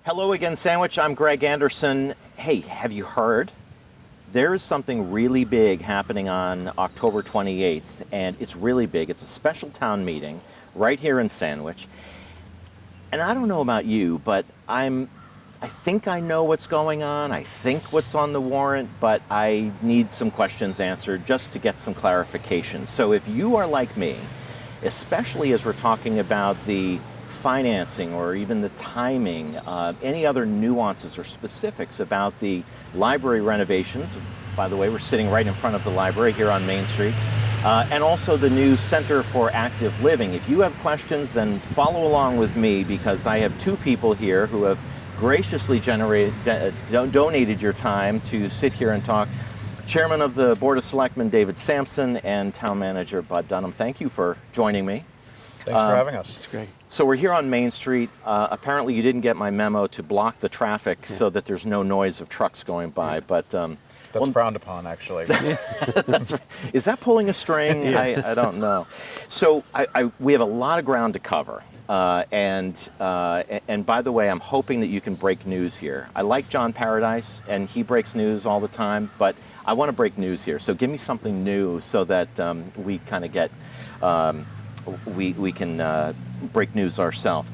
Hello again, Sandwich. I'm Greg Anderson. Hey, have you heard? There is something really big happening on October 28th, and it's really big. It's a special town meeting right here in Sandwich. And I don't know about you, but I think I know what's going on. I think what's on the warrant, but I need some questions answered just to get some clarification. So if you are like me, especially as we're talking about the financing or even the timing, any other nuances or specifics about the library renovations. By the way, we're sitting right in front of the library here on Main Street. And also the new Center for Active Living. If you have questions, then follow along with me, because I have two people here who have graciously donated your time to sit here and talk. Chairman of the Board of Selectmen, David Sampson, and Town Manager, Bud Dunham. Thank you for joining me. Thanks for having us. It's great. So we're here on Main Street. Apparently you didn't get my memo to block the traffic so that there's no noise of trucks going by, but... That's frowned upon, actually. Is that pulling a string? I don't know. So we have a lot of ground to cover. And by the way, I'm hoping that you can break news here. I like John Paradise, and he breaks news all the time, but I want to break news here. So give me something new so that we kind of get... we can break news ourselves.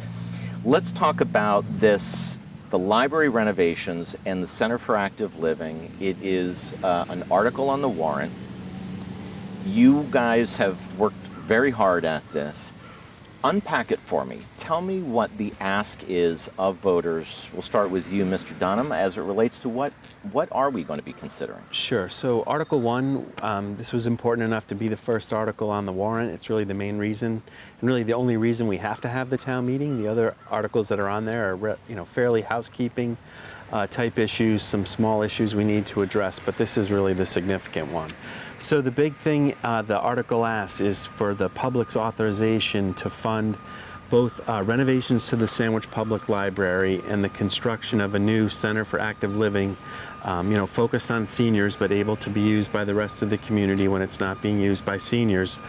Let's talk about this, the library renovations and the Center for Active Living. It is an article on the warrant. You guys have worked very hard at this. Unpack it for me. Tell me what the ask is of voters. We'll start with you, Mr. Dunham, as it relates to what are we going to be considering? Sure. So Article 1, this was important enough to be the first article on the warrant. It's really the main reason, and really the only reason we have to have the town meeting. The other articles that are on there are, fairly housekeeping type issues, some small issues we need to address, but this is really the significant one. So the big thing the article asks is for the public's authorization to fund both renovations to the Sandwich Public Library and the construction of a new Center for Active Living, focused on seniors but able to be used by the rest of the community when it's not being used by seniors.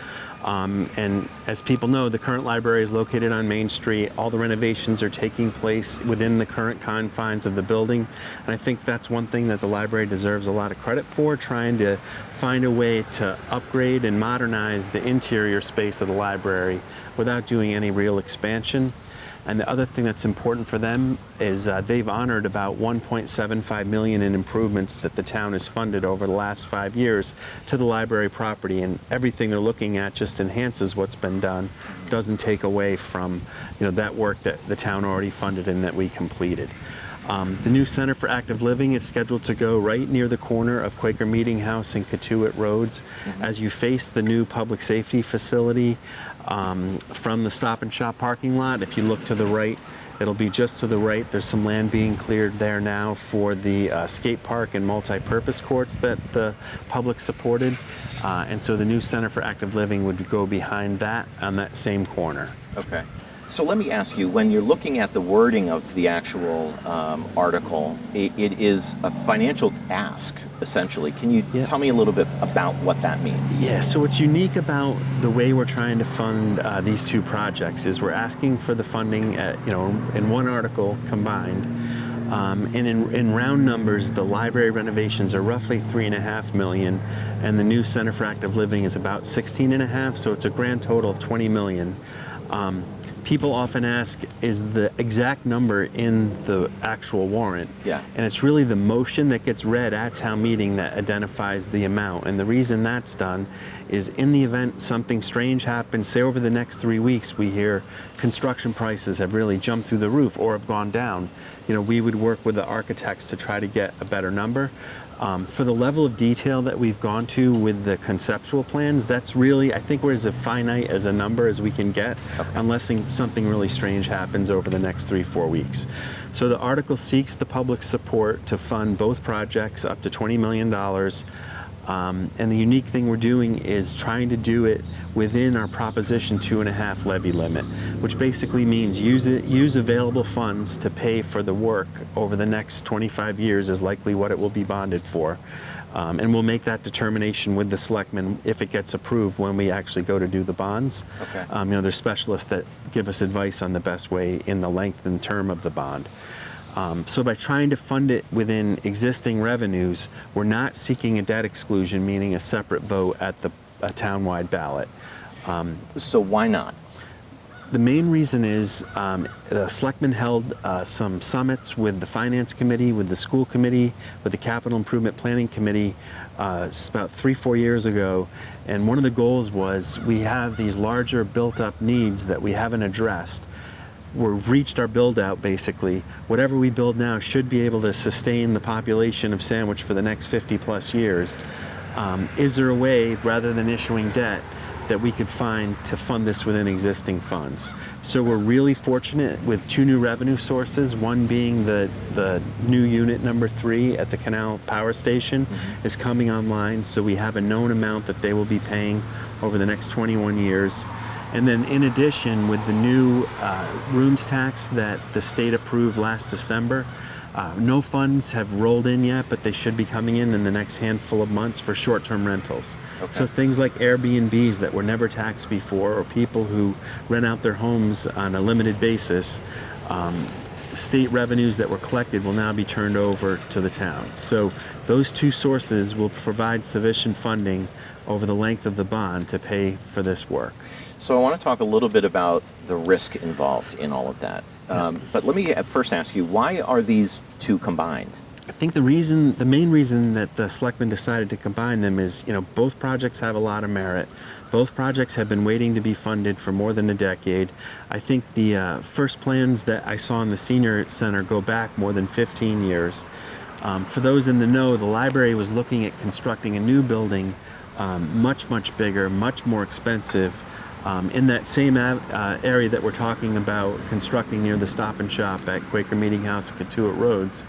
And as people know, the current library is located on Main Street. All the renovations are taking place within the current confines of the building. And I think that's one thing that the library deserves a lot of credit for, trying to find a way to upgrade and modernize the interior space of the library without doing any real expansion. And the other thing that's important for them is they've honored about $1.75 million in improvements that the town has funded over the last 5 years to the library property, and everything they're looking at just enhances what's been done, doesn't take away from that work that the town already funded and that we completed. The new Center for Active Living is scheduled to go right near the corner of Quaker Meeting House and Cotuit Roads. As you face the new public safety facility from the Stop and Shop parking lot, if you look to the right, it'll be just to the right. There's some land being cleared there now for the skate park and multi-purpose courts that the public supported. And so the new Center for Active Living would go behind that on that same corner. Okay. So let me ask you, when you're looking at the wording of the actual article, it is a financial ask, essentially. Can you tell me a little bit about what that means? Yeah, so what's unique about the way we're trying to fund these two projects is we're asking for the funding, in one article combined. And in round numbers, the library renovations are roughly $3.5 million, and the new Center for Active Living is about $16.5 million, so it's a grand total of $20 million. People often ask, is the exact number in the actual warrant? Yeah. And it's really the motion that gets read at town meeting that identifies the amount. And the reason that's done is in the event something strange happens, say over the next 3 weeks we hear construction prices have really jumped through the roof or have gone down, we would work with the architects to try to get a better number. For the level of detail that we've gone to with the conceptual plans, that's really, I think we're as finite as a number as we can get, unless something really strange happens over the next 3-4 weeks. So the article seeks the public's support to fund both projects up to $20 million. And the unique thing we're doing is trying to do it within our Proposition 2.5 levy limit, which basically means use available funds to pay for the work over the next 25 years is likely what it will be bonded for. And we'll make that determination with the selectmen if it gets approved when we actually go to do the bonds. Okay. There's specialists that give us advice on the best way in the length and term of the bond. So by trying to fund it within existing revenues, we're not seeking a debt exclusion, meaning a separate vote at a townwide ballot. So why not? The main reason is the selectmen held some summits with the finance committee, with the school committee, with the capital improvement planning committee about 3-4 years ago. And one of the goals was we have these larger built up needs that we haven't addressed. We've reached our build out basically. Whatever we build now should be able to sustain the population of Sandwich for the next 50 plus years. Is there a way, rather than issuing debt, that we could find to fund this within existing funds? So we're really fortunate with 2 new revenue sources, one being the new unit number 3 at the Canal Power Station is coming online, so we have a known amount that they will be paying over the next 21 years. And then in addition, with the new rooms tax that the state approved last December, no funds have rolled in yet, but they should be coming in the next handful of months for short-term rentals. Okay. So things like Airbnbs that were never taxed before, or people who rent out their homes on a limited basis, state revenues that were collected will now be turned over to the town. So those 2 sources will provide sufficient funding over the length of the bond to pay for this work. So I want to talk a little bit about the risk involved in all of that. But let me first ask you, why are these 2 combined? I think the main reason that the selectmen decided to combine them is, both projects have a lot of merit. Both projects have been waiting to be funded for more than a decade. I think the first plans that I saw in the senior center go back more than 15 years. For those in the know, the library was looking at constructing a new building, much, much bigger, much more expensive, in that same area that we're talking about constructing near the Stop and Shop at Quaker Meeting House and Catuit Roads.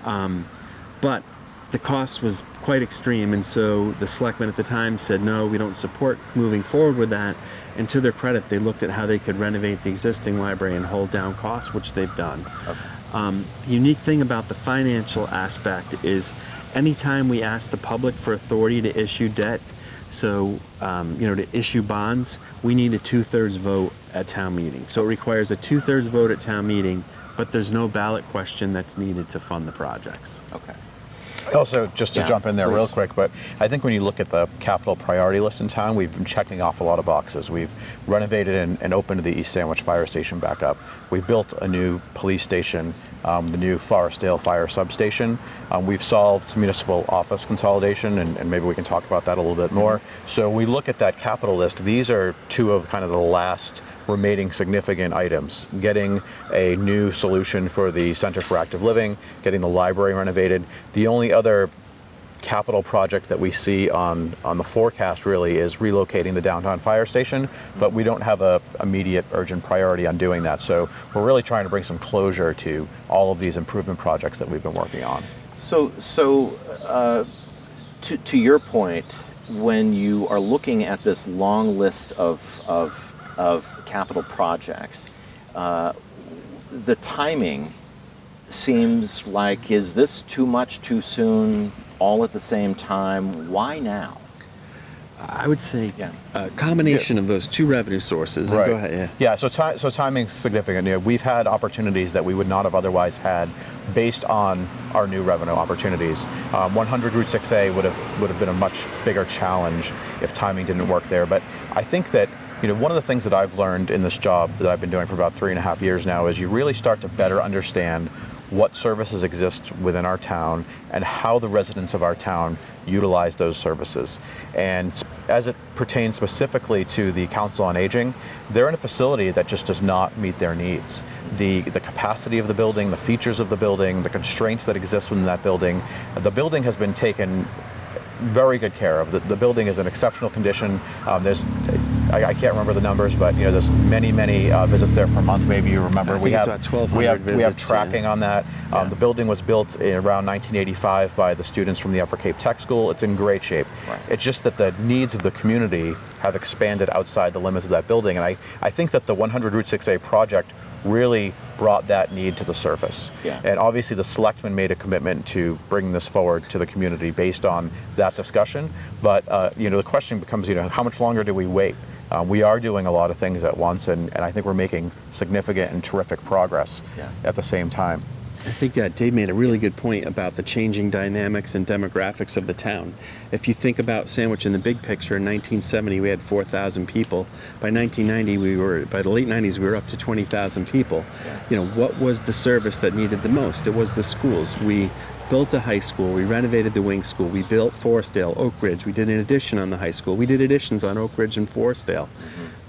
But the cost was quite extreme, and so the selectmen at the time said, no, we don't support moving forward with that. And to their credit, they looked at how they could renovate the existing library and hold down costs, which they've done. Okay. The unique thing about the financial aspect is anytime we ask the public for authority to issue debt, so, to issue bonds, we need a 2/3 vote at town meeting. So it requires a 2/3 vote at town meeting, but there's no ballot question that's needed to fund the projects. Okay. Also, just to jump in there real please. quick, but I think when you look at the capital priority list in town, we've been checking off a lot of boxes. We've renovated and opened the East Sandwich Fire Station back up. We've built a new police station, the new Forestdale Fire Substation. We've solved municipal office consolidation, and maybe we can talk about that a little bit more. So we look at that capital list. These are 2 of kind of the last remaining significant items. Getting a new solution for the Center for Active Living, getting the library renovated. The only other capital project that we see on the forecast really is relocating the downtown fire station, but we don't have a immediate urgent priority on doing that. So we're really trying to bring some closure to all of these improvement projects that we've been working on. So to your point, when you are looking at this long list of capital projects, the timing seems like, is this too much too soon, all at the same time? Why now? I would say a combination of those 2 revenue sources. Right. Go ahead. Yeah. So timing's significant. We've had opportunities that we would not have otherwise had based on our new revenue opportunities. 100 Route 6A would have been a much bigger challenge if timing didn't work there. But I think that one of the things that I've learned in this job that I've been doing for about 3.5 years now is you really start to better understand what services exist within our town and how the residents of our town utilize those services. And as it pertains specifically to the Council on Aging, they're in a facility that just does not meet their needs. The capacity of the building, the features of the building, the constraints that exist within that building, the building has been taken very good care of. The building is in exceptional condition. I can't remember the numbers, but there's many visits there per month. Maybe you remember. I think it's about 1,200 visits. We have tracking on that. The building was built in around 1985 by the students from the Upper Cape Tech School. It's in great shape. Right. It's just that the needs of the community have expanded outside the limits of that building, and I think that the 100 Route 6A project really brought that need to the surface. Yeah. And obviously the selectmen made a commitment to bring this forward to the community based on that discussion. But the question becomes, how much longer do we wait? We are doing a lot of things at once, and I think we're making significant and terrific progress at the same time. I think Dave made a really good point about the changing dynamics and demographics of the town. If you think about Sandwich in the big picture, in 1970 we had 4,000 people. By 1990 by the late 90s we were up to 20,000 people. You know, what was the service that needed the most? It was the schools. We built a high school, we renovated the wing school, we built Forestdale, Oak Ridge, we did an addition on the high school, we did additions on Oak Ridge and Forestdale.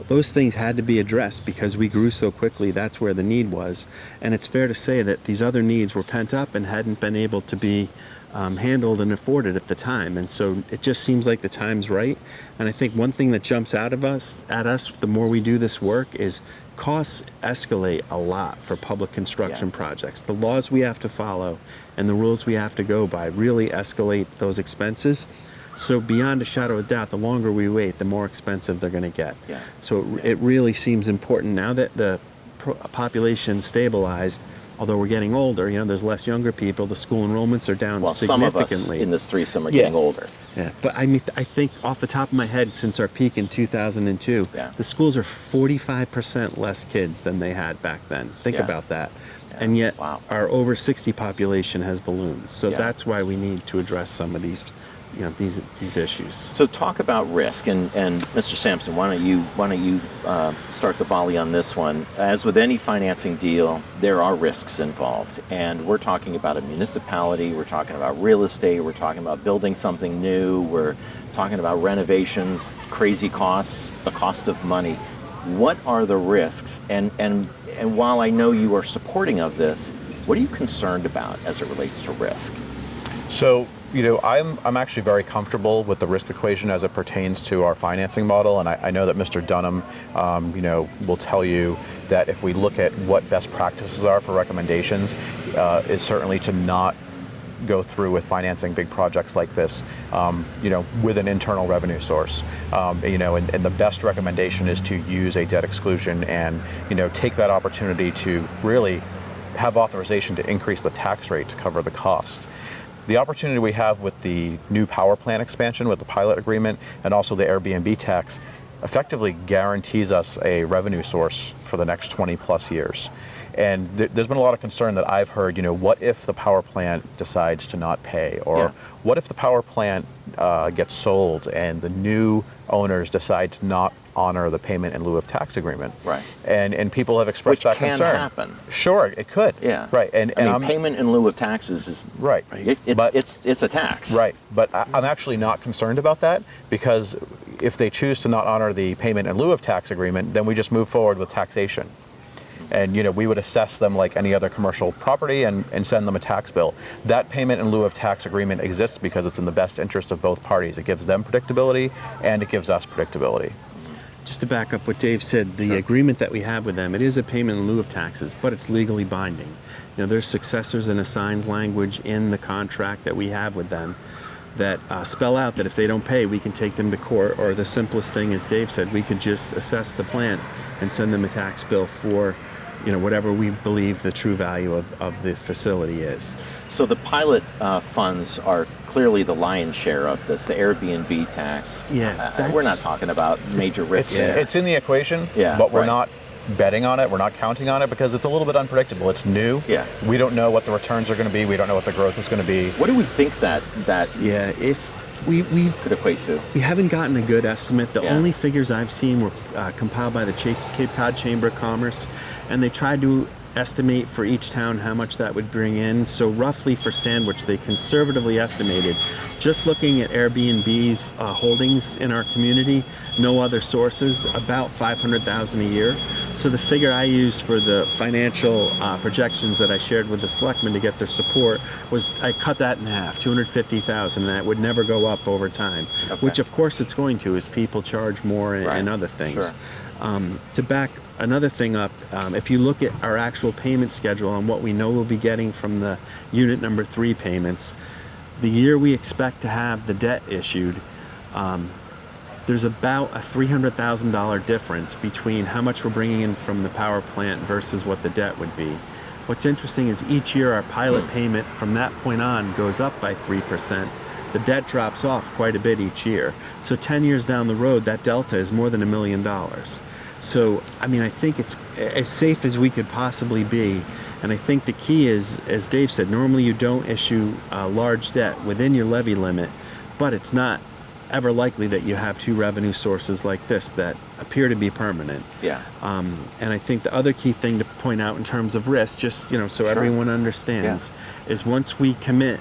Those things had to be addressed because we grew so quickly. That's where the need was. And it's fair to say that these other needs were pent up and hadn't been able to be handled and afforded at the time. And so it just seems like the time's right. And I think one thing that jumps out of us the more we do this work is costs escalate a lot for public construction projects. The laws we have to follow and the rules we have to go by really escalate those expenses. So beyond a shadow of doubt, the longer we wait, the more expensive they're going to get. So it really seems important now that the population stabilized. Although we're getting older, you know, there's less younger people. The school enrollments are down significantly. Some of us in this threesome are getting older. But I mean, I think off the top of my head, since our peak in 2002, the schools are 45% less kids than they had back then. Think about that. And yet our over 60 population has ballooned. So that's why we need to address some of these, you know, these issues. So talk about risk, and Mr. Sampson, why don't you start the volley on this one? As with any financing deal, there are risks involved, and we're talking about a municipality, we're talking about real estate, we're talking about building something new, we're talking about renovations, crazy costs, the cost of money. What are the risks? And while I know you are supporting of this, what are you concerned about as it relates to risk? So, you know, I'm actually very comfortable with the risk equation as it pertains to our financing model, and I know that Mr. Dunham, you know, will tell you that if we look at what best practices are for recommendations, is certainly to not go through with financing big projects like this, you know, with an internal revenue source. You know, and the best recommendation is to use a debt exclusion and, you know, take that opportunity to really have authorization to increase the tax rate to cover the cost. The opportunity we have with the new power plant expansion, with the pilot agreement, and also the Airbnb tax, effectively guarantees us a revenue source for the next 20 plus years. And there's been a lot of concern that I've heard, you know, what if the power plant decides to not pay? Or what if the power plant gets sold and the new owners decide to not honor the payment in lieu of tax agreement? Right. And people have expressed that concern. Which can happen. Sure, it could. Yeah. Right. And I mean, payment in lieu of taxes is right. It's a tax. Right. But I'm actually not concerned about that, because if they choose to not honor the payment in lieu of tax agreement, then we just move forward with taxation. And, you know, we would assess them like any other commercial property and send them a tax bill. That payment in lieu of tax agreement exists because it's in the best interest of both parties. It gives them predictability and it gives us predictability. Just to back up what Dave said, the agreement that we have with them, it is a payment in lieu of taxes, but it's legally binding. You know, there's successors and assigns language in the contract that we have with them that spell out that if they don't pay, we can take them to court, or the simplest thing, as Dave said, we could just assess the plant and send them a tax bill for, you know, whatever we believe the true value of the facility is. So the pilot funds are clearly the lion's share of this, the Airbnb tax. We're not talking about major risks. It's in the equation, but we're not betting on it. We're not counting on it because it's a little bit unpredictable. It's new. We don't know what the returns are going to be. We don't know what the growth is going to be. What do we think that if we could equate to? We haven't gotten a good estimate. The only figures I've seen were compiled by the Cape Cod Chamber of Commerce, and they tried to estimate for each town how much that would bring in. So roughly for Sandwich, they conservatively estimated, just looking at Airbnb's holdings in our community, no other sources, about $500,000 a year. So the figure I used for the financial projections that I shared with the selectmen to get their support was, I cut that in half, $250,000, and that would never go up over time, which of course it's going to as people charge more and other things. To back another thing up, if you look at our actual payment schedule and what we know we'll be getting from the unit number 3 payments, the year we expect to have the debt issued, there's about a $300,000 difference between how much we're bringing in from the power plant versus what the debt would be. What's interesting is each year our pilot payment from that point on goes up by 3%. The debt drops off quite a bit each year. So 10 years down the road, that delta is more than $1 million. So, I mean, I think it's as safe as we could possibly be. And I think the key is, as Dave said, normally you don't issue a large debt within your levy limit, but it's not ever likely that you have two revenue sources like this that appear to be permanent. Yeah. And I think the other key thing to point out in terms of risk, just so everyone understands, is once we commit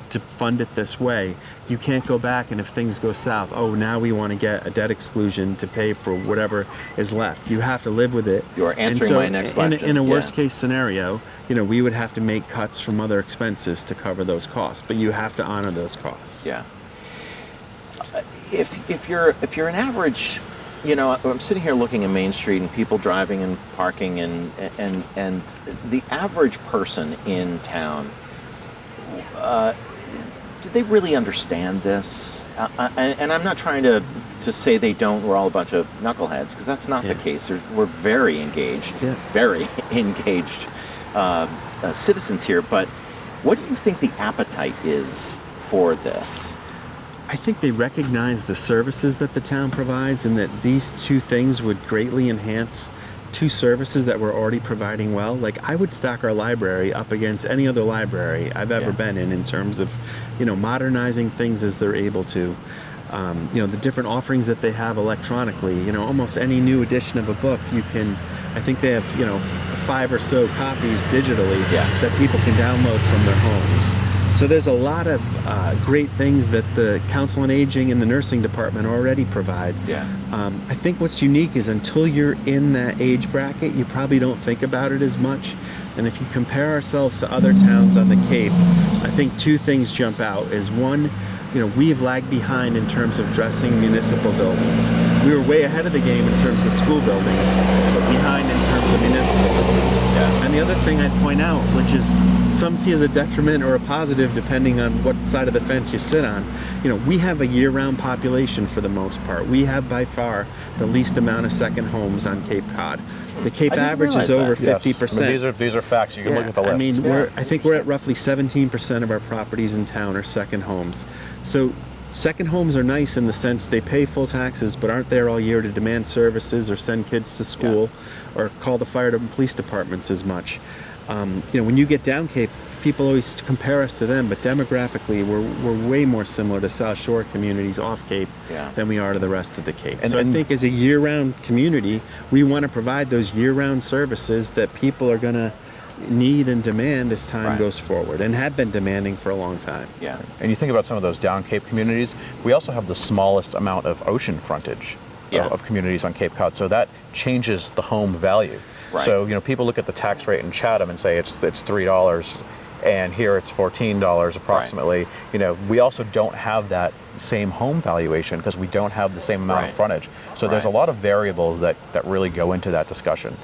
to fund it this way, you can't go back and if things go south, now we want to get a debt exclusion to pay for whatever is left. You have to live with it. You are answering my next question. In a worst case scenario, we would have to make cuts from other expenses to cover those costs, but you have to honor those costs. Yeah. If you're an average, I'm sitting here looking at Main Street and people driving and parking and the average person in town, do they really understand this? And I'm not trying to say they don't. We're all a bunch of knuckleheads, because that's not the case. We're very engaged, citizens here. But what do you think the appetite is for this? I think they recognize the services that the town provides, and that these two things would greatly enhance two services that we're already providing well. Like, I would stack our library up against any other library I've ever been in terms of, modernizing things as they're able to. The different offerings that they have electronically. Almost any new edition of a book, I think they have, 5 or so copies digitally that people can download from their homes. So there's a lot of great things that the Council on Aging and the nursing department already provide. I think what's unique is until you're in that age bracket, you probably don't think about it as much. And if you compare ourselves to other towns on the Cape, I think two things jump out. Is one, we've lagged behind in terms of dressing municipal buildings. We were way ahead of the game in terms of school buildings, but behind in terms of municipal buildings. And the other thing I'd point out, which is some see as a detriment or a positive depending on what side of the fence you sit on, we have a year-round population for the most part. We have by far the least amount of second homes on Cape Cod. The Cape average is over 50%. I mean, these are facts. You can look at the list. I mean, I think we're at roughly 17% of our properties in town are second homes. So second homes are nice in the sense they pay full taxes but aren't there all year to demand services or send kids to school or call the fire and police departments as much. When you get down Cape, people always compare us to them, but demographically we're way more similar to South Shore communities off Cape than we are to the rest of the Cape. And I think as a year-round community, we want to provide those year-round services that people are going to need and demand as time goes forward, and have been demanding for a long time. And you think about some of those down Cape communities, we also have the smallest amount of ocean frontage of communities on Cape Cod, so that changes the home value. So people look at the tax rate in Chatham and say it's $3, and here it's $14 approximately. We also don't have that same home valuation because we don't have the same amount of frontage. So there's a lot of variables that really go into that discussion.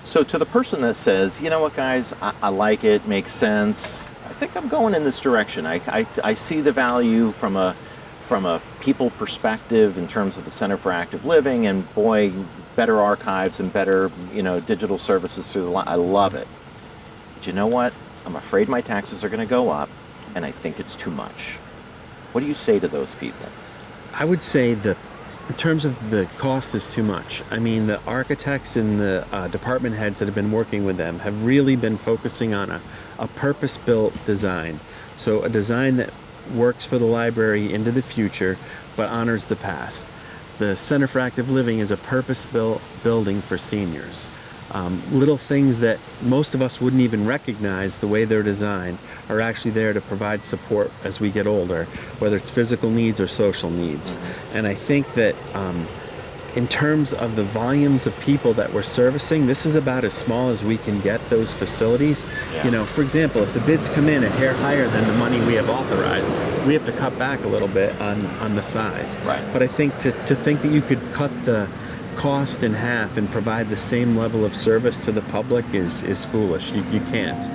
So to the person that says, you know what, guys, I like it, makes sense, I think I'm going in this direction. I see the value from a people perspective in terms of the Center for Active Living, and boy, better archives and better digital services through the line. I love it. But you know what? I'm afraid my taxes are going to go up, and I think it's too much. What do you say to those people? I would say that in terms of the cost is too much. I mean, the architects and the department heads that have been working with them have really been focusing on a purpose-built design. So a design that works for the library into the future, but honors the past. The Center for Active Living is a purpose-built building for seniors. Little things that most of us wouldn't even recognize the way they're designed are actually there to provide support as we get older, whether it's physical needs or social needs. And I think that in terms of the volumes of people that we're servicing, this is about as small as we can get those facilities. For example, if the bids come in a hair higher than the money we have authorized, we have to cut back a little bit on the size. But I think to think that you could cut the cost in half and provide the same level of service to the public is foolish. You can't.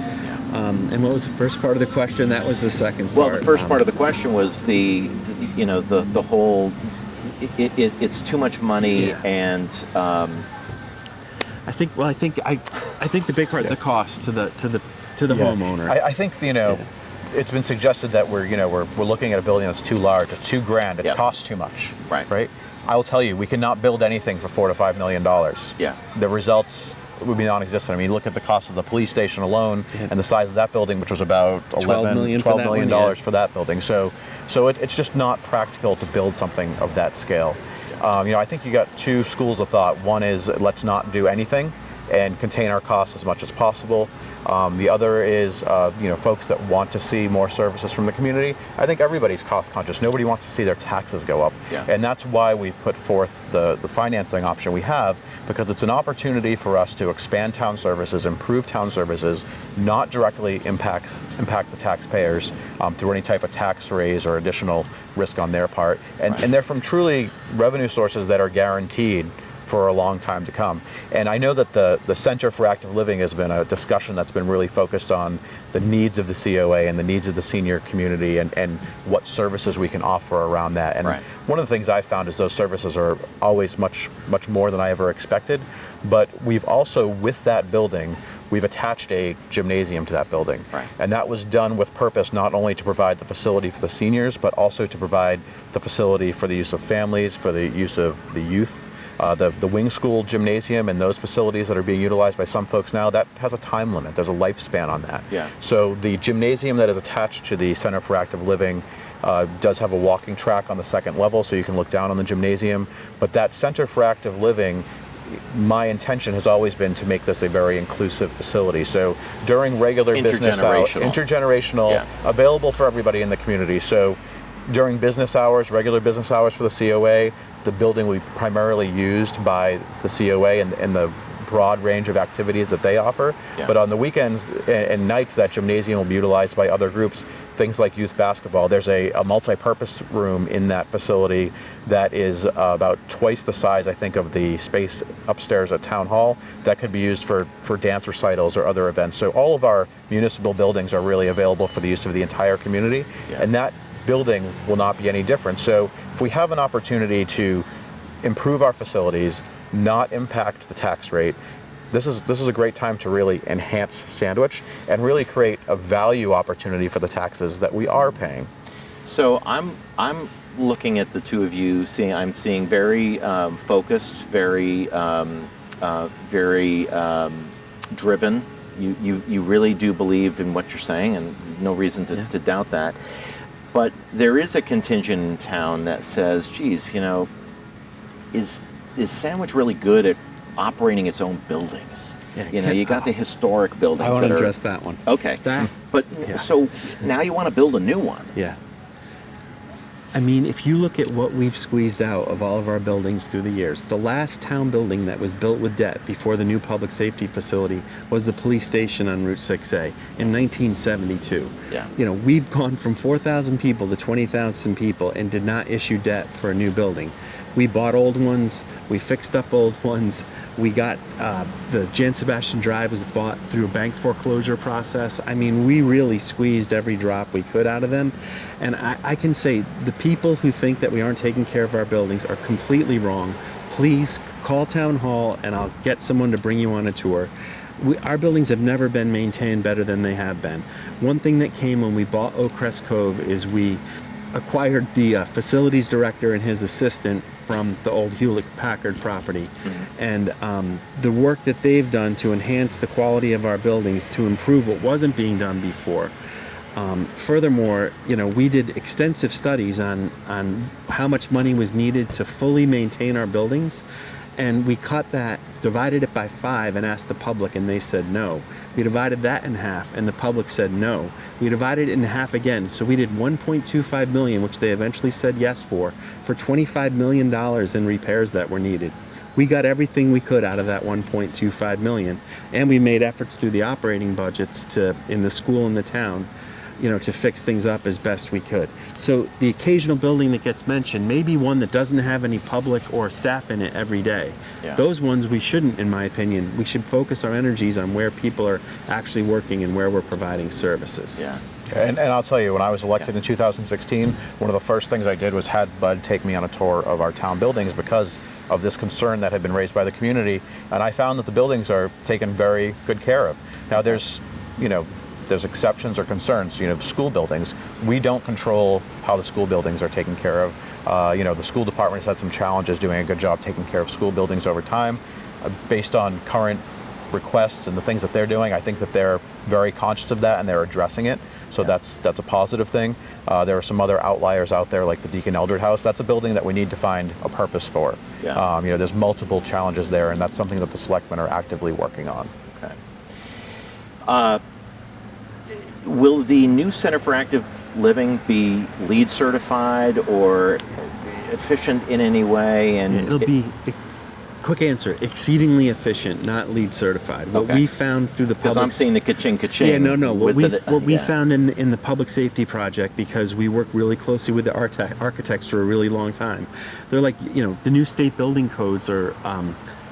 And what was the first part of the question? That was the second part. Well, the first part of the question was the whole. It's too much money, and I think the big part, the cost to the homeowner. I think it's been suggested that we're looking at a building that's too large, it's too grand, it costs too much. Right. I will tell you, we cannot build anything for $4 to $5 million. The results would be non-existent. I mean, look at the cost of the police station alone and the size of that building, which was about $12 million for $12 that million one, yeah. for that building. So it's just not practical to build something of that scale. I think you got two schools of thought. One is let's not do anything and contain our costs as much as possible. The other is, folks that want to see more services from the community. I think everybody's cost conscious. Nobody wants to see their taxes go up. Yeah. And that's why we've put forth the financing option we have, because it's an opportunity for us to expand town services, improve town services, not directly impact the taxpayers through any type of tax raise or additional risk on their part. And they're from truly revenue sources that are guaranteed for a long time to come. And I know that the Center for Active Living has been a discussion that's been really focused on the needs of the COA and the needs of the senior community and what services we can offer around that. And one of the things I've found is those services are always much, much more than I ever expected. But we've also, with that building, we've attached a gymnasium to that building. And that was done with purpose, not only to provide the facility for the seniors, but also to provide the facility for the use of families, for the use of the youth. The Wing School gymnasium and those facilities that are being utilized by some folks now, that has a time limit. There's a lifespan on that. Yeah. So the gymnasium that is attached to the Center for Active Living does have a walking track on the second level, so you can look down on the gymnasium. But that Center for Active Living, my intention has always been to make this a very inclusive facility. So during regular business hours, intergenerational, available for everybody in the community. So during business hours, regular business hours for the COA, the building will be primarily used by the COA and the broad range of activities that they offer. But on the weekends and nights, that gymnasium will be utilized by other groups, things like youth basketball. There's a multi-purpose room in that facility that is about twice the size, I think, of the space upstairs at Town Hall that could be used for dance recitals or other events. So all of our municipal buildings are really available for the use of the entire community. And that building will not be any different. So if we have an opportunity to improve our facilities, not impact the tax rate, this is a great time to really enhance Sandwich and really create a value opportunity for the taxes that we are paying. So I'm looking at the two of you. I'm seeing very focused, very driven. You really do believe in what you're saying, and no reason to doubt that. But there is a contingent in town that says, geez, is Sandwich really good at operating its own buildings? You got the historic buildings. I want to address that one. Okay. So now you want to build a new one. Yeah. I mean, if you look at what we've squeezed out of all of our buildings through the years, the last town building that was built with debt before the new public safety facility was the police station on Route 6A in 1972. Yeah. We've gone from 4,000 people to 20,000 people and did not issue debt for a new building. We bought old ones, we fixed up old ones, we got the Jan Sebastian Drive was bought through a bank foreclosure process. I mean, we really squeezed every drop we could out of them. And I can say the people who think that we aren't taking care of our buildings are completely wrong. Please call Town Hall and I'll get someone to bring you on a tour. Our buildings have never been maintained better than they have been. One thing that came when we bought Oak Crest Cove is we acquired the facilities director and his assistant from the old Hewlett-Packard property. And the work that they've done to enhance the quality of our buildings, to improve what wasn't being done before. Furthermore, we did extensive studies on how much money was needed to fully maintain our buildings. And we cut that, divided it by 5 and asked the public, and they said no. We divided that in half and the public said no. We divided it in half again, so we did $1.25 million, which they eventually said yes for $25 million in repairs that were needed. We got everything we could out of that $1.25 million, and we made efforts through the operating budgets in the school and the town, to fix things up as best we could. So the occasional building that gets mentioned may be one that doesn't have any public or staff in it every day. Yeah. Those ones we shouldn't, in my opinion. We should focus our energies on where people are actually working and where we're providing services. Yeah. And I'll tell you, when I was elected in 2016, one of the first things I did was had Bud take me on a tour of our town buildings because of this concern that had been raised by the community. And I found that the buildings are taken very good care of. Now there's exceptions or concerns. School buildings, we don't control how the school buildings are taken care of. The school department has had some challenges doing a good job taking care of school buildings over time. Based on current requests and the things that they're doing, I think that they're very conscious of that and they're addressing it. So that's a positive thing. There are some other outliers out there, like the Deacon Eldred House. That's a building that we need to find a purpose for. Yeah. There's multiple challenges there, and that's something that the selectmen are actively working on. Okay. Will the new Center for Active Living be LEED certified or efficient in any way? And It'll be, quick answer, exceedingly efficient, not LEED certified. What Okay. we found through the because public... I'm seeing the ka-ching. Yeah, no. What we yeah. found in the public safety project, because we work really closely with the architects for a really long time, they're like, the new state building codes are,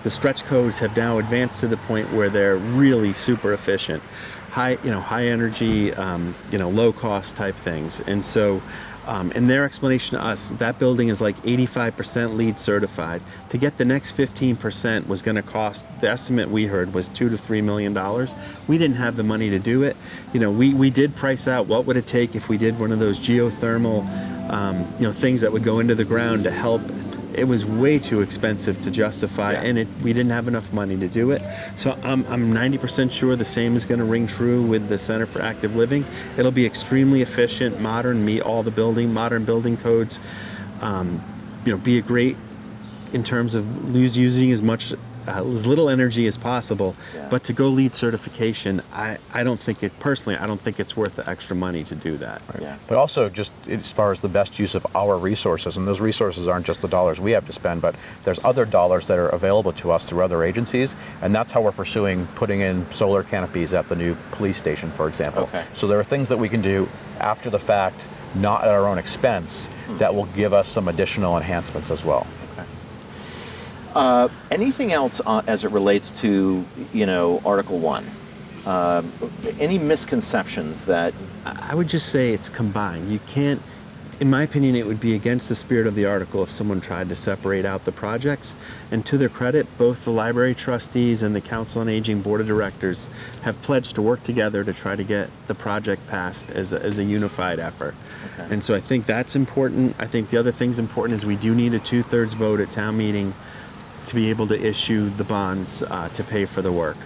the stretch codes have now advanced to the point where they're really super efficient, high energy, low cost type things, and so. In their explanation to us, that building is like 85% LEED certified. To get the next 15% was going to cost, the estimate we heard was $2 to $3 million. We didn't have the money to do it. We did price out what would it take if we did one of those geothermal, things that would go into the ground to help. It was way too expensive to justify, Yeah. and we didn't have enough money to do it. So I'm 90% sure the same is going to ring true with the Center for Active Living. It'll be extremely efficient, modern, meet all the modern building codes. Be a great in terms of using as little energy as possible. Yeah. But to go LEED certification, I don't think it's worth the extra money to do that. Yeah. But also, just as far as the best use of our resources, and those resources aren't just the dollars we have to spend, but there's other dollars that are available to us through other agencies, and that's how we're pursuing putting in solar canopies at the new police station, for example. Okay. So there are things that we can do after the fact, not at our own expense, that will give us some additional enhancements as well. Anything else as it relates to, Article 1? Any misconceptions that... I would just say it's combined. You can't, in my opinion, it would be against the spirit of the article if someone tried to separate out the projects. And to their credit, both the library trustees and the Council on Aging Board of Directors have pledged to work together to try to get the project passed as a unified effort. Okay. And so I think that's important. I think the other thing's important is we do need a 2/3 vote at town meeting to be able to issue the bonds to pay for the work.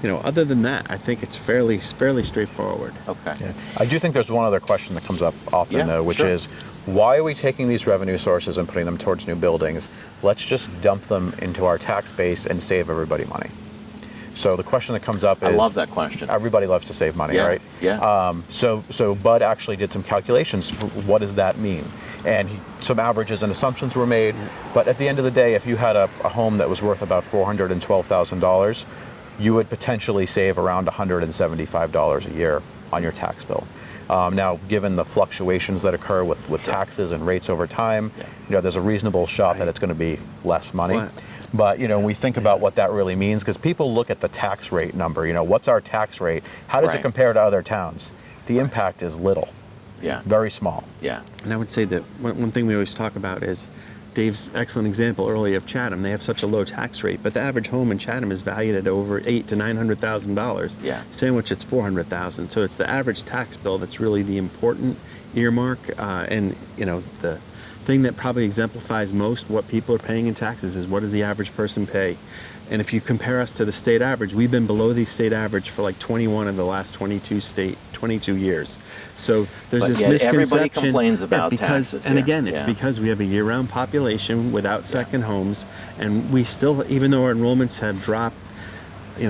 Other than that, I think it's fairly straightforward. Okay. Yeah. I do think there's one other question that comes up often, Yeah, though, which sure. is, why are we taking these revenue sources and putting them towards new buildings? Let's just dump them into our tax base and save everybody money. So the question that comes up is... I love that question. Everybody loves to save money, Yeah, right? yeah. So Bud actually did some calculations for what does that mean? And some averages and assumptions were made. But at the end of the day, if you had a home that was worth about $412,000, you would potentially save around $175 a year on your tax bill. Now, given the fluctuations that occur with taxes and rates over time, there's a reasonable shot that it's going to be less money. Right. But when we think about what that really means, because people look at the tax rate number, what's our tax rate? How does it Right. compare to other towns? The impact is little, Yeah. very small. Yeah. And I would say that one thing we always talk about is Dave's excellent example earlier of Chatham. They have such a low tax rate, but the average home in Chatham is valued at over $800,000 to $900,000. Yeah. Sandwich, it's $400,000. So it's the average tax bill that's really the important earmark. And the thing that probably exemplifies most what people are paying in taxes is what does the average person pay? And if you compare us to the state average, we've been below the state average for like 21 of the last 22 years. So there's But this yet misconception. everybody complains about because, taxes and here. again, it's Yeah. because we have a year-round population without second homes, and we still, even though our enrollments have dropped,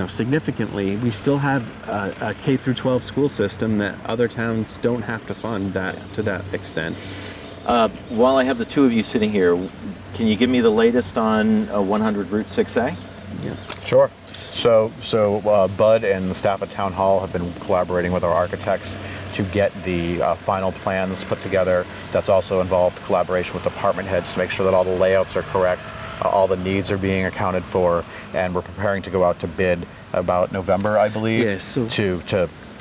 significantly, we still have a K through 12 school system that other towns don't have to fund that to that extent. While I have the two of you sitting here, can you give me the latest on 100 Route 6A? Yeah. Sure. So Bud and the staff at Town Hall have been collaborating with our architects to get the final plans put together. That's also involved collaboration with department heads to make sure that all the layouts are correct, all the needs are being accounted for, and we're preparing to go out to bid about November, I believe, Yeah, so-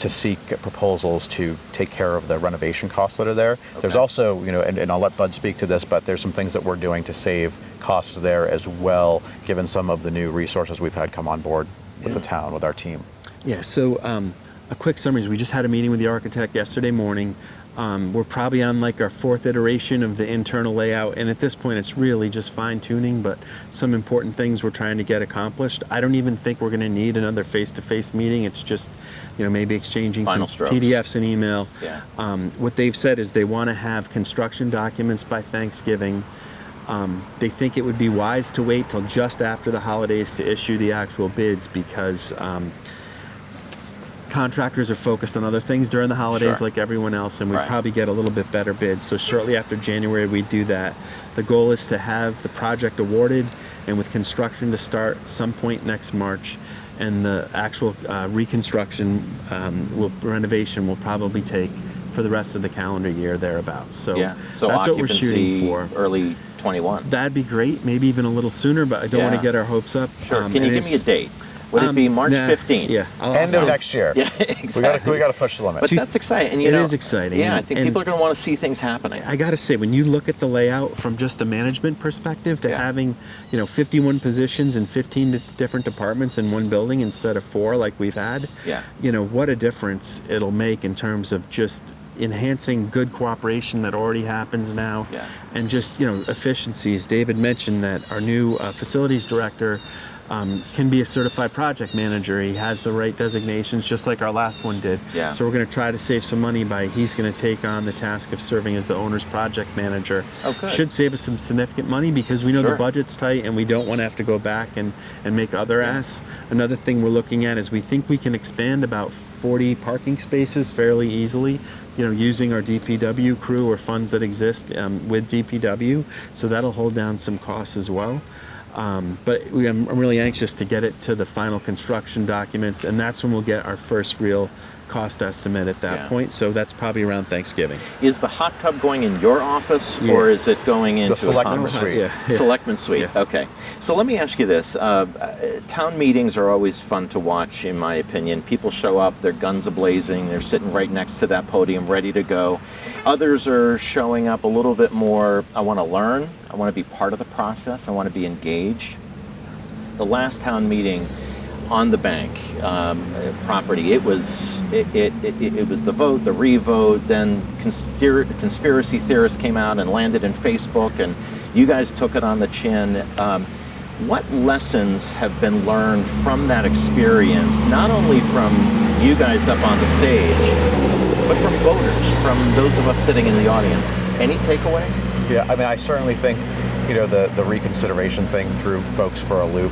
to seek proposals to take care of the renovation costs that are there. There's Okay. also, and I'll let Bud speak to this, but there's some things that we're doing to save costs there as well, given some of the new resources we've had come on board with the town, with our team. Yeah, so a quick summary is we just had a meeting with the architect yesterday morning. We're probably on like our 4th iteration of the internal layout, and at this point it's really just fine-tuning, but some important things we're trying to get accomplished. I don't even think we're going to need another face-to-face meeting. It's just, maybe exchanging Final some strokes. PDFs and email. Yeah. What they've said is they want to have construction documents by Thanksgiving. They think it would be wise to wait till just after the holidays to issue the actual bids because contractors are focused on other things during the holidays Sure. like everyone else, and we'd Right. probably get a little bit better bids. So shortly after January, we do that. The goal is to have the project awarded and with construction to start some point next March, and the actual reconstruction renovation will probably take for the rest of the calendar year thereabouts. So, Yeah. So that's what we're occupancy shooting for. early 21. That'd be great, maybe even a little sooner, but I don't want Yeah. to get our hopes up. Sure. Can and you give me a it's- date? Would it be March nah, 15th? Yeah. End of next year. Yeah, exactly. We got to push the limit. But that's exciting. And, It is exciting, Yeah, I and- think and- people are going to want to see things happening. I gotta say, when you look at the layout from just a management perspective to Yeah. having, 51 positions and 15 different departments in one building instead of 4 like we've had, Yeah. what a difference it'll make in terms of just enhancing good cooperation that already happens now, Yeah. and just efficiencies. David mentioned that our new facilities director can be a certified project manager. He has the right designations, just like our last one did. Yeah. So we're going to try to save some money by he's going to take on the task of serving as the owner's project manager. Oh, good. Should save us some significant money because we know Sure. the budget's tight and we don't want to have to go back and make other asks. Another thing we're looking at is we think we can expand about 40 parking spaces fairly easily, using our DPW crew or funds that exist with DPW. So that'll hold down some costs as well. But I'm really anxious to get it to the final construction documents, and that's when we'll get our first real cost estimate at that Yeah. point. So that's probably around Thanksgiving. Is the hot tub going in your office Yeah. or is it going into a selectmen's conference? suite. Yeah. Selectman suite. Yeah. Okay. So let me ask you this. Town meetings are always fun to watch, in my opinion. People show up, their guns a-blazing, they're sitting right next to that podium ready to go. Others are showing up a little bit more, I want to learn, I want to be part of the process, I want to be engaged. The last town meeting on the bank property, it was the vote, the re-vote, then conspiracy theorists came out and landed in Facebook, and you guys took it on the chin. What lessons have been learned from that experience, not only from you guys up on the stage, but from voters, from those of us sitting in the audience? Any takeaways? Yeah, I mean, I certainly think, the reconsideration thing threw folks for a loop.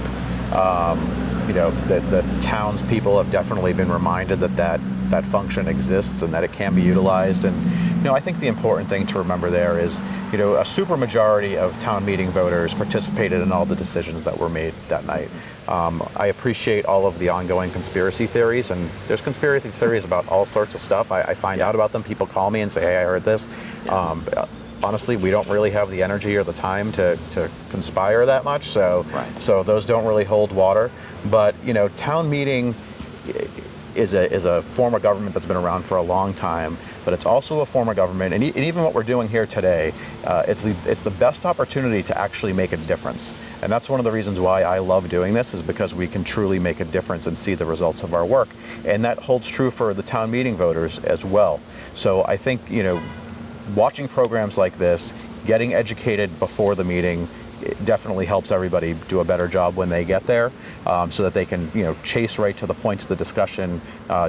The townspeople have definitely been reminded that function exists and that it can be utilized. And, I think the important thing to remember there is, a supermajority of town meeting voters participated in all the decisions that were made that night. I appreciate all of the ongoing conspiracy theories, and there's conspiracy theories about all sorts of stuff. I find out about them. People call me and say, hey, I heard this. Honestly, we don't really have the energy or the time to conspire that much, so Right. so those don't really hold water. But town meeting is a form of government that's been around for a long time, but it's also a form of government, and even what we're doing here today, it's the best opportunity to actually make a difference. And that's one of the reasons why I love doing this, is because we can truly make a difference and see the results of our work. And that holds true for the town meeting voters as well. So I think, watching programs like this, getting educated before the meeting, it definitely helps everybody do a better job when they get there, so that they can, chase right to the points of the discussion,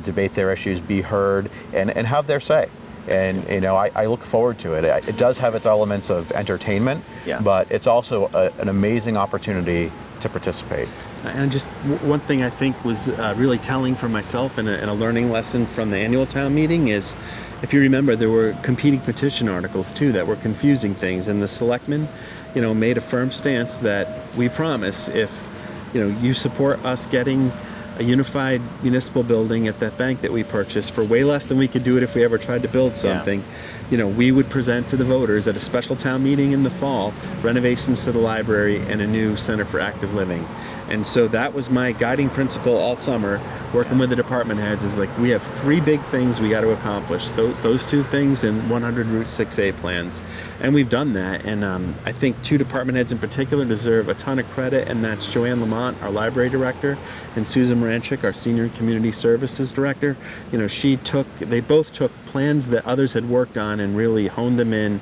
debate their issues, be heard, and have their say. And I look forward to it. It does have its elements of entertainment, Yeah. but it's also an amazing opportunity to participate. And just one thing I think was really telling for myself and a learning lesson from the annual town meeting is, if you remember, there were competing petition articles too that were confusing things, and the selectmen, made a firm stance that we promise, if you support us getting a unified municipal building at that bank that we purchased for way less than we could do it if we ever tried to build something, we would present to the voters at a special town meeting in the fall renovations to the library and a new Center for Active Living. And so that was my guiding principle all summer, working with the department heads, is like, we have 3 big things we got to accomplish. Those 2 things and 100 Route 6A plans. And we've done that. And I think 2 department heads in particular deserve a ton of credit, and that's Joanne Lamont, our library director, and Susan Moranchik, our senior community services director. You know, they both took plans that others had worked on and really honed them in,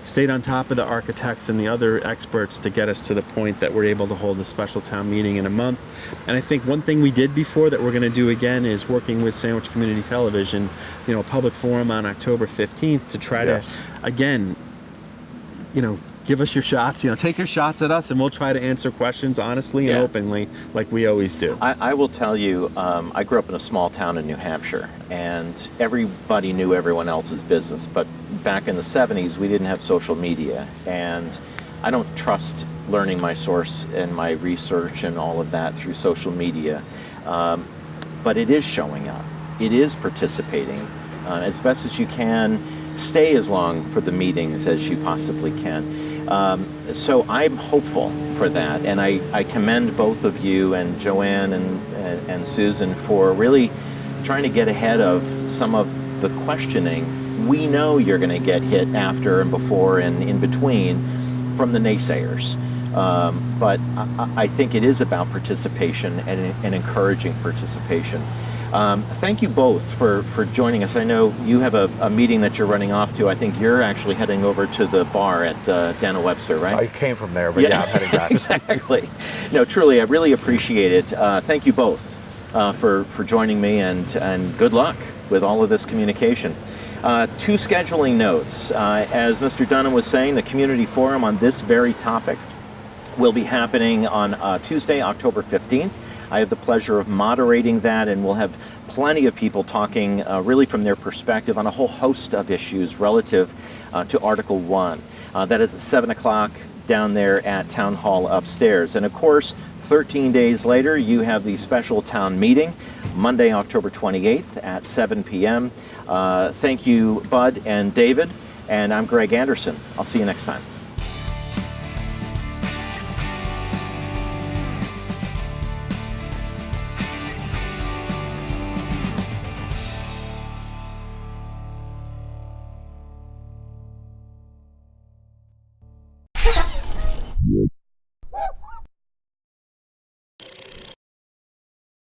stayed on top of the architects and the other experts to get us to the point that we're able to hold a special town meeting in a month. And I think one thing we did before that we're going to do again is working with Sandwich Community Television, you know, a public forum on October 15th to try Yes. to, again, you know, give us your shots, you know, take your shots at us, and we'll try to answer questions honestly and Yeah. openly like we always do. I will tell you, I grew up in a small town in New Hampshire, and everybody knew everyone else's business. But back in the 70s, we didn't have social media, and I don't trust learning my source and my research and all of that through social media. But it is showing up. It is participating as best as you can. Stay as long for the meetings as you possibly can. So I'm hopeful for that, and I commend both of you and Joanne and Susan for really trying to get ahead of some of the questioning. We know you're going to get hit after and before and in between from the naysayers. But I think it is about participation and encouraging participation. Thank you both for joining us. I know you have a meeting that you're running off to. I think you're actually heading over to the bar at Daniel Webster, right? I came from there, but yeah, I'm heading back. Exactly. No, truly, I really appreciate it. Thank you both for joining me, and good luck with all of this communication. 2 scheduling notes. As Mr. Dunham was saying, the community forum on this very topic will be happening on Tuesday, October 15th. I have the pleasure of moderating that, and we'll have plenty of people talking really from their perspective on a whole host of issues relative to Article 1. That is at 7 o'clock down there at Town Hall upstairs. And of course, 13 days later, you have the special town meeting, Monday, October 28th at 7 p.m. Thank you, Bud and David, and I'm Greg Anderson. I'll see you next time.